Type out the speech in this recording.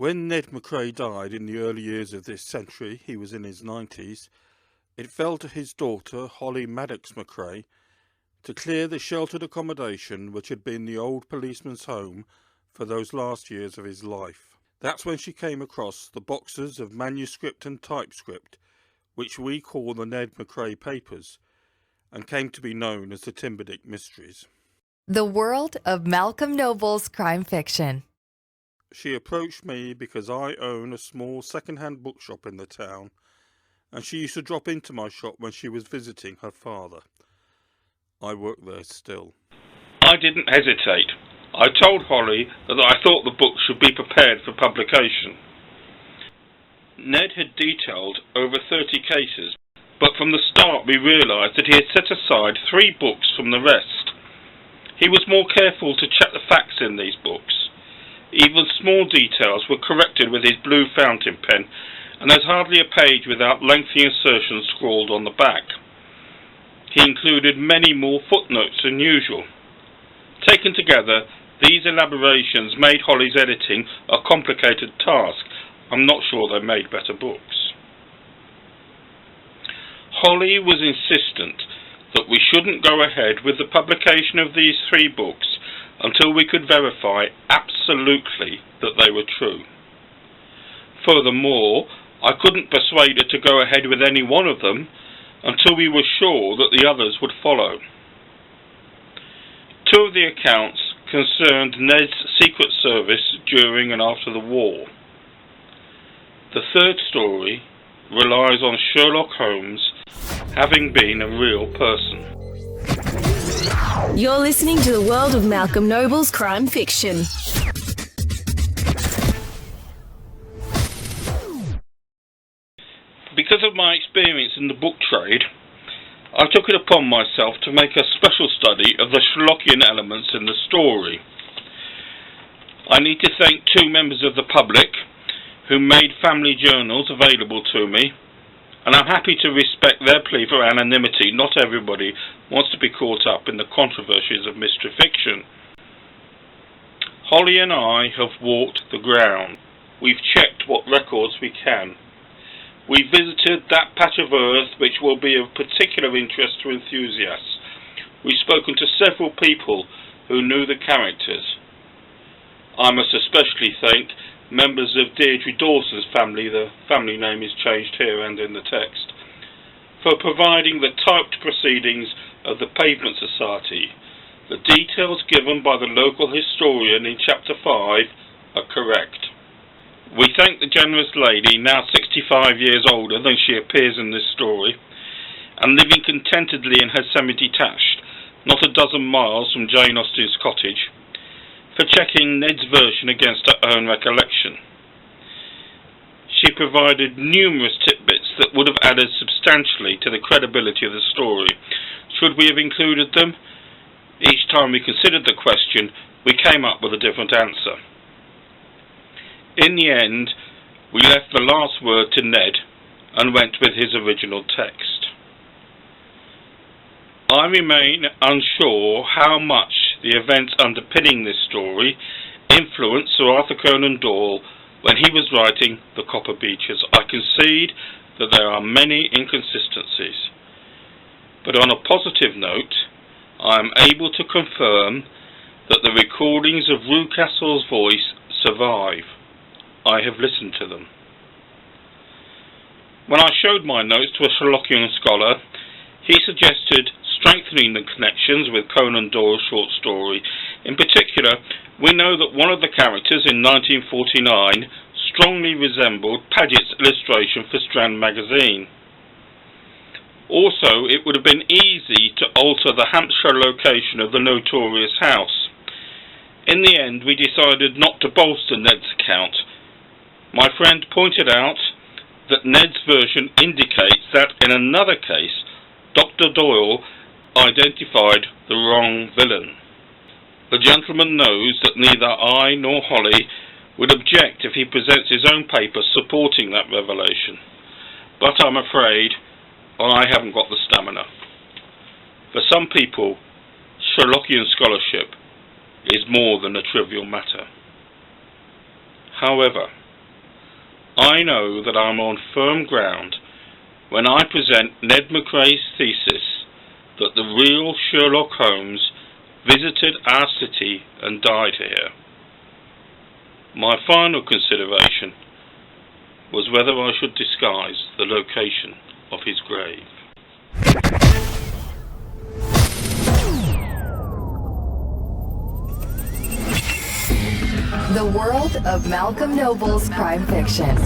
When Ned McCrae died in the early years of this century, he was in his 90s, it fell to his daughter, Holly Maddox McCrae, to clear the sheltered accommodation which had been the old policeman's home for those last years of his life. That's when she came across the boxes of manuscript and typescript, which we call the Ned McCrae Papers, and came to be known as the Timberdick Mysteries. The world of Malcolm Noble's crime fiction. She approached me because I own a small second-hand bookshop in the town, and she used to drop into my shop when she was visiting her father. I work there still. I didn't hesitate. I told Holly that I thought the book should be prepared for publication. Ned had detailed over 30 cases, but from the start we realised that he had set aside 3 books from the rest. He was more careful to check the facts in these books. Even small details were corrected with his blue fountain pen, and there's hardly a page without lengthy insertions scrawled on the back. He included many more footnotes than usual. Taken together, these elaborations made Holly's editing a complicated task. I'm not sure they made better books. Holly was insistent that we shouldn't go ahead with the publication of these 3 books until we could verify absolutely that they were true. Furthermore, I couldn't persuade her to go ahead with any one of them until we were sure that the others would follow. 2 of the accounts concerned Ned's Secret Service during and after the war. The 3rd story relies on Sherlock Holmes having been a real person. You're listening to the world of Malcolm Noble's crime fiction. Because of my experience in the book trade, I took it upon myself to make a special study of the Sherlockian elements in the story. I need to thank 2 members of the public who made family journals available to me, and I'm happy to respect their plea for anonymity. Not everybody wants to be caught up in the controversies of mystery fiction. Holly and I have walked the ground. We've checked what records we can. We visited that patch of earth which will be of particular interest to enthusiasts. We've spoken to several people who knew the characters. I must especially thank members of Deirdre Dawson's family, the family name is changed here and in the text, for providing the typed proceedings of the Pavement Society. The details given by the local historian in Chapter 5 are correct. We thank the generous lady, now 65 years older than she appears in this story, and living contentedly in her semi-detached, not a dozen miles from Jane Austen's cottage, for checking Ned's version against her own recollection. She provided numerous tidbits that would have added substantially to the credibility of the story. Should we have included them? Each time we considered the question, we came up with a different answer. In the end, we left the last word to Ned and went with his original text. I remain unsure how much the events underpinning this story influenced Sir Arthur Conan Doyle when he was writing The Copper Beeches. I concede that there are many inconsistencies, but on a positive note, I am able to confirm that the recordings of Rucastle's voice survive. I have listened to them. When I showed my notes to a Sherlockian scholar, he suggested strengthening the connections with Conan Doyle's short story. In particular, we know that one of the characters in 1949 strongly resembled Paget's illustration for Strand magazine. Also, it would have been easy to alter the Hampshire location of the notorious house. In the end, we decided not to bolster Ned's account. My friend pointed out that Ned's version indicates that in another case, Dr. Doyle identified the wrong villain. The gentleman knows that neither I nor Holly would object if he presents his own paper supporting that revelation, but I'm afraid I haven't got the stamina. For some people, Sherlockian scholarship is more than a trivial matter. However, I know that I'm on firm ground when I present Ned McRae's thesis that the real Sherlock Holmes visited our city and died here. My final consideration was whether I should disguise the location of his grave. The world of Malcolm Noble's crime fiction.